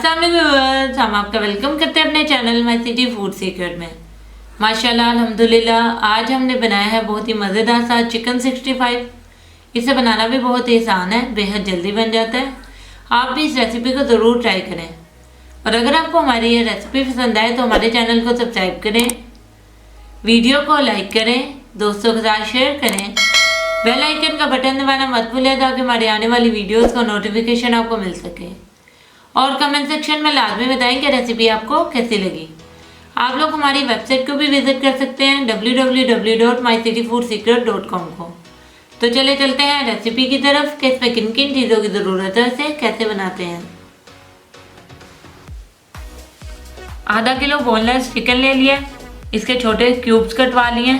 अस्सलाम वालेकुम व्यूअर्स, हम आपका वेलकम करते हैं अपने channel my city food secret में। माशाल्लाह अल्हम्दुलिल्लाह, आज हमने बनाया है बहुत ही मज़ेदार सा चिकन 65। इसे बनाना भी बहुत ही आसान है, बेहद जल्दी बन जाता है। आप भी इस रेसिपी को ज़रूर ट्राई करें और अगर आपको हमारी ये रेसिपी पसंद आए तो हमारे चैनल को सब्सक्राइब करें, वीडियो को लाइक करें, दोस्तों के साथ शेयर करें, बेल आइकन का बटन दबाना मत भूलें ताकि हमारे आने वाली वीडियोस का नोटिफिकेशन आपको मिल सके। और कमेंट सेक्शन में लाजमी बताएं कि रेसिपी आपको कैसी लगी। आप लोग हमारी वेबसाइट को भी विजिट कर सकते हैं www.mycityfoodsecret.com को। तो चले चलते हैं रेसिपी की तरफ कि इसमें किन किन चीज़ों की ज़रूरत है, इसे कैसे बनाते हैं। आधा किलो बोनलेस चिकन ले लिया, इसके छोटे क्यूब्स कटवा लिए।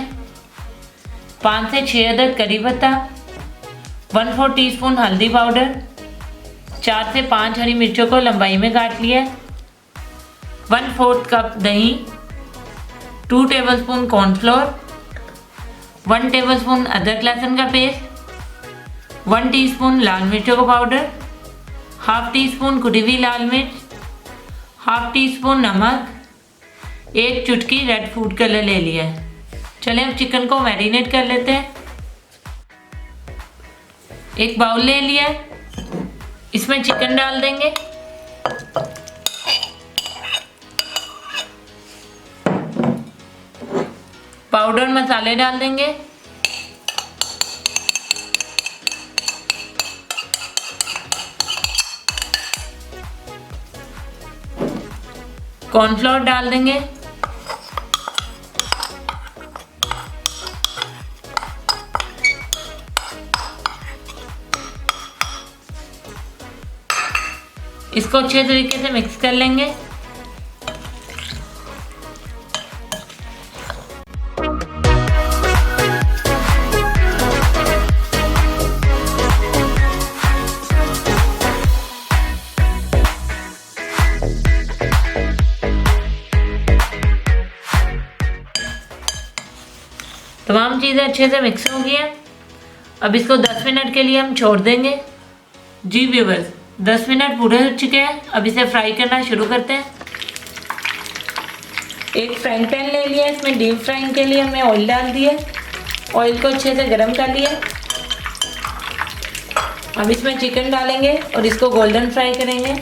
5 से 6 अदद करी पत्ता, 1/4 टीस्पून हल्दी पाउडर, 4 से 5 हरी मिर्चों को लंबाई में काट लिया, 1/4 कप दही, 2 टेबलस्पून कॉर्नफ्लोर, 1 टेबलस्पून अदरक लहसुन का पेस्ट, 1 टीस्पून लाल मिर्चों का पाउडर, हाफ टीस्पून कुटी हुई लाल मिर्च, हाफ टीस्पून नमक, 1 चुटकी रेड फूड कलर ले लिया है। चलें अब चिकन को मैरिनेट कर लेते हैं। एक बाउल ले लिया है, इसमें चिकन डाल देंगे, पाउडर मसाले डाल देंगे, कॉर्नफ्लोर डाल देंगे, इसको अच्छे तरीके से मिक्स कर लेंगे। तमाम चीज़ें अच्छे से मिक्स हो गई हैं। अब इसको 10 मिनट के लिए हम छोड़ देंगे। जी व्यूअर्स, 10 मिनट पूरे हो चुके हैं। अब इसे फ्राई करना शुरू करते हैं। एक फ्राइंग पैन ले लिया, इसमें डीप फ्राइंग के लिए हमने ऑयल डाल दिया। ऑयल को अच्छे से गर्म कर लिया। अब इसमें चिकन डालेंगे और इसको गोल्डन फ्राई करेंगे।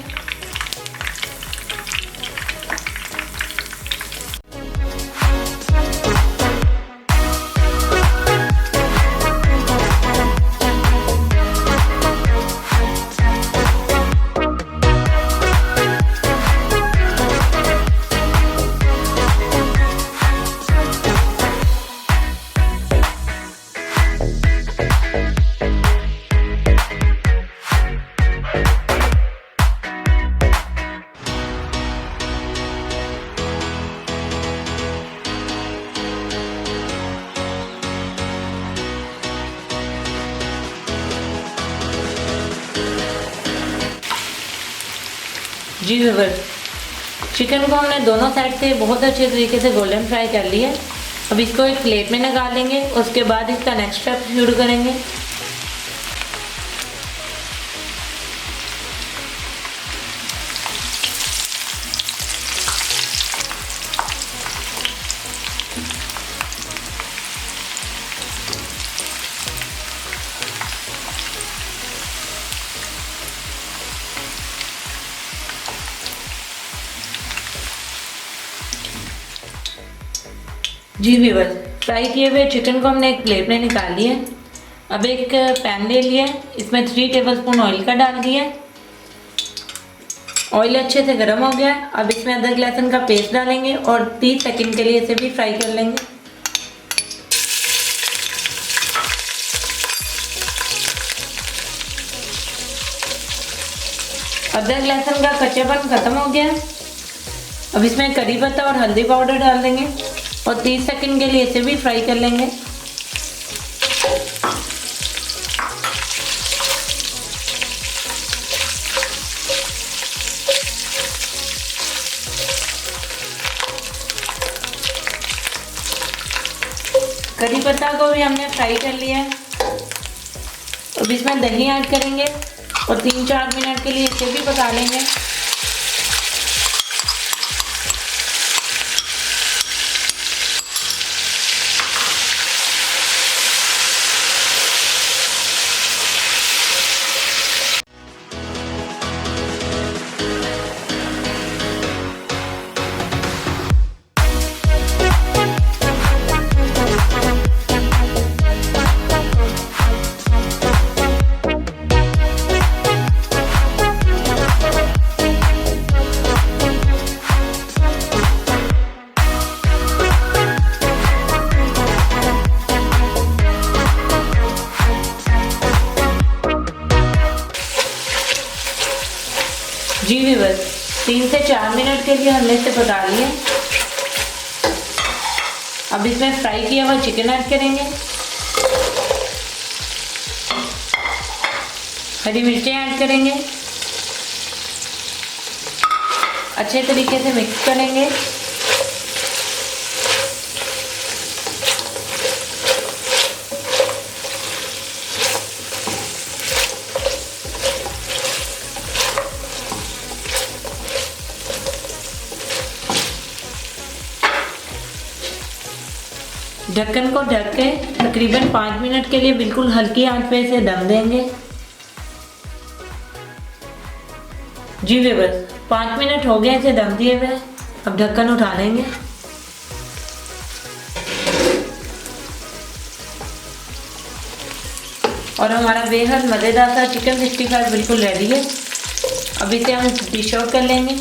जी व्यूअर्स, चिकन को हमने दोनों साइड से बहुत अच्छे तरीके से गोल्डन फ्राई कर लिया। अब इसको एक प्लेट में निकाल लेंगे, उसके बाद इसका नेक्स्ट स्टेप शुरू करेंगे। जी व्यूअर्स, फ्राई किए हुए चिकन को हमने एक प्लेट में निकाल लिया। अब एक पैन ले लिया, इसमें 3 टेबलस्पून ऑयल का डाल दिया। ऑयल अच्छे से गर्म हो गया। अब इसमें अदरक लहसुन का पेस्ट डालेंगे और 30 सेकंड के लिए इसे भी फ्राई कर लेंगे। अदरक लहसुन का कच्चापन खत्म हो गया। अब इसमें करी पत्ता और हल्दी पाउडर डाल देंगे और 30 सेकंड के लिए इसे भी फ्राई कर लेंगे। करी पत्ता को भी हमने फ्राई कर लिया है। अब इसमें दही ऐड करेंगे और 3-4 मिनट के लिए इसे भी पका लेंगे। से 4 मिनट के लिए हमने इसे पका लिया। अब इसमें फ्राई किया हुआ चिकन ऐड करेंगे, हरी मिर्चें ऐड करेंगे, अच्छे तरीके से मिक्स करेंगे। ढक्कन को ढक के तकरीबन 5 मिनट के लिए बिल्कुल हल्की आंच पे इसे दम देंगे। जी व्यूअर्स, 5 मिनट हो गए इसे दम दिए हुए। अब ढक्कन उठा लेंगे। और हमारा बेहद मज़ेदार सा चिकन 65 बिल्कुल रेडी है। अब इसे हम डिश आउट कर लेंगे।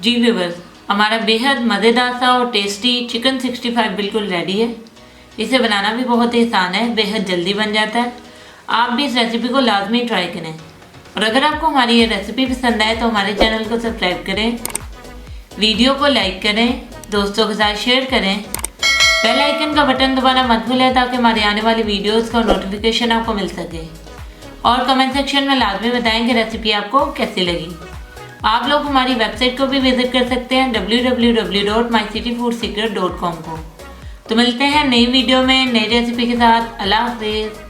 जी व्यूअर्स, हमारा बेहद मज़ेदार सा और टेस्टी चिकन 65 बिल्कुल रेडी है। इसे बनाना भी बहुत ही आसान है, बेहद जल्दी बन जाता है। आप भी इस रेसिपी को लाजमी ट्राई करें। और अगर आपको हमारी ये रेसिपी पसंद आए तो हमारे चैनल को सब्सक्राइब करें, वीडियो को लाइक करें, दोस्तों के साथ शेयर करें, बेल आइकन का बटन दबाना मत भूलें ताकि हमारी आने वाली वीडियोज़ का नोटिफिकेशन आपको मिल सके। और कमेंट सेक्शन में लाजमी बताएं कि रेसिपी आपको कैसी लगी। आप लोग हमारी वेबसाइट को भी विजिट कर सकते हैं www.mycityfoodsecret.com को। तो मिलते हैं नई वीडियो में नई रेसिपी के साथ। अल्लाह हाफिज़।